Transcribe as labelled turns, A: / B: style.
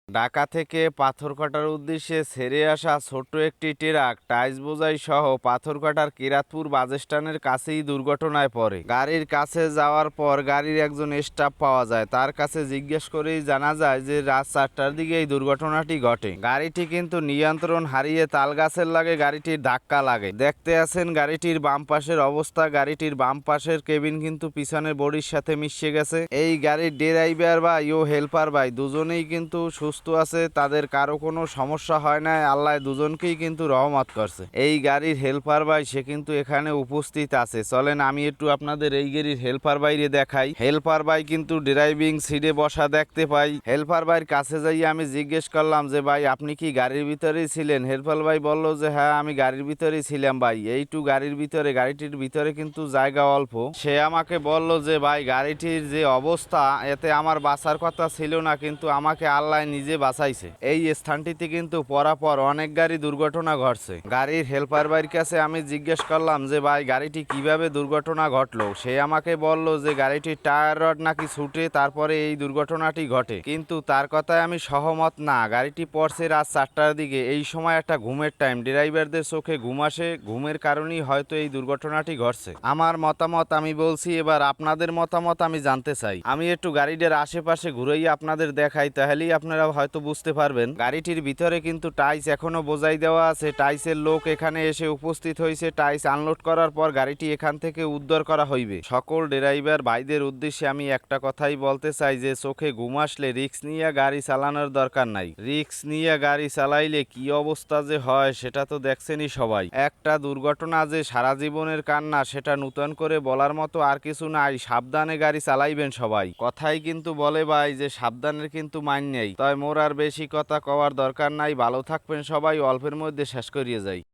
A: ঢাকা থেকে পাথর কাটার উদ্দেশ্যে ছেড়ে আসা ছোট্ট একটি ট্রাক টাইলস বোঝাই সহ পাথর কাটার কিরাতপুর বাসস্ট্যান্ডের কাছেই দুর্ঘটনায় পড়ে। গাড়ির কাছে যাওয়ার পর গাড়ির একজন স্টাফ পাওয়া যায়। তার কাছে জিজ্ঞেস করেই জানা যায় যে রাত 4টার দিকে এই দুর্ঘটনাটি ঘটে। গাড়িটি কিন্তু নিয়ন্ত্রণ হারিয়ে তালগাছের লাগে গাড়িটির ধাক্কা লাগে। দেখতে আছেন গাড়িটির বাম পাশের অবস্থা। গাড়িটির বাম পাশের কেবিন কিন্তু পিছনের বডির সাথে মিশে গেছে। এই গাড়ির ড্রাইভার ভাই ও হেল্পার ভাই দুজনেই কিন্তু সুস্থ আছে, তাদের কারো কোনো সমস্যা হয় না। আল্লাহ দুজনকেই কিন্তু রহমত করছে। এই গাড়ির হেল্পার ভাই সে কিন্তু এখানে উপস্থিত আছে। চলেন আমি একটু আপনাদের এই গাড়ির হেল্পার বাইরে দেখাই। হেল্পার ভাই কিন্তু ড্রাইভিং সিটে বসা দেখতে পাই। হেল্পার ভাইয়ের কাছে যাই আমি জিজ্ঞেস করলাম যে ভাই আপনি কি গাড়ির ভিতরেই ছিলেন? হেল্পার ভাই বলল যে হ্যাঁ আমি গাড়ির ভিতরেই ছিলাম ভাই। এইটু গাড়ির ভিতরে, গাড়িটির ভিতরে কিন্তু জায়গা অল্প। সে আমাকে বলল যে ভাই গাড়িটির যে অবস্থা এতে আমার বাঁচার কথা ছিল না, কিন্তু আমাকে আল্লাহ নিজে বাঁচাইছে। এই স্থানটিতে কিন্তু পরাপর অনেক গাড়ি দুর্ঘটনা ঘটছে। গাড়ির হেল্পার ভাইয়ের কাছে আমি জিজ্ঞেস করলাম যে ভাই গাড়িটি কিভাবে দুর্ঘটনা ঘটলো? সে আমাকে বলল যে গাড়িটির টায়ার রড নাকি ছুটে তারপরে এই দুর্ঘটনাটি ঘটে, কিন্তু তার কথায় আমি সহমত না। গাড়িটি পড়ছে রাত 4টার দিকে। এই সময় একটা ঘুমের টাইম, ড্রাইভারদের চোখে ঘুম আসে, ঘুমের কারণেই হয়তো এই দুর্ঘটনাটি ঘটছে। আমার মতামত আমি বলছি, এবার আপনাদের মতামত আমি জানতে চাই। আমি একটু গাড়িটার আশেপাশে ঘুরেই আপনাদের দেখাই, তাহলেই আপনারা হয়তো বুঝতে পারবেন। গাড়িটির ভিতরে কিন্তু টাইলস এখনো বোঝাই দেওয়া আছে। টাইলসের লোক এখানে এসে উপস্থিত হয়েছে। টাইলস আনলোড করার পর গাড়িটি এখান থেকে উদ্ধার করা হইবে। সকল ড্রাইভার ভাইদের উদ্দেশ্যে আমি একটা কথাই বলতে চাই যে চোখে ঘুম আসলে রিস্ক নিয়ে গাড়ি চালানোর দরকার নাই। রিস্ক নিয়ে গাড়ি চালাইলে কি অবস্থা যে হয় সেটা তো দেখছেনই সবাই। একটা দুর্ঘটনা যে সারা জীবনের কান্না সেটা নূতন করে বলার মতো আর কিছু নাই। সাবধানে গাড়ি চালাইবেন সবাই। কথাই কিন্তু বলে ভাই যে সাবধানের কিন্তু মান নেই। তাই মোর আর বেশি কথা কওয়ার দরকার নাই। ভালো থাকবেন সবাই। অল্পের মধ্যে শেষ করিয়ে যাই।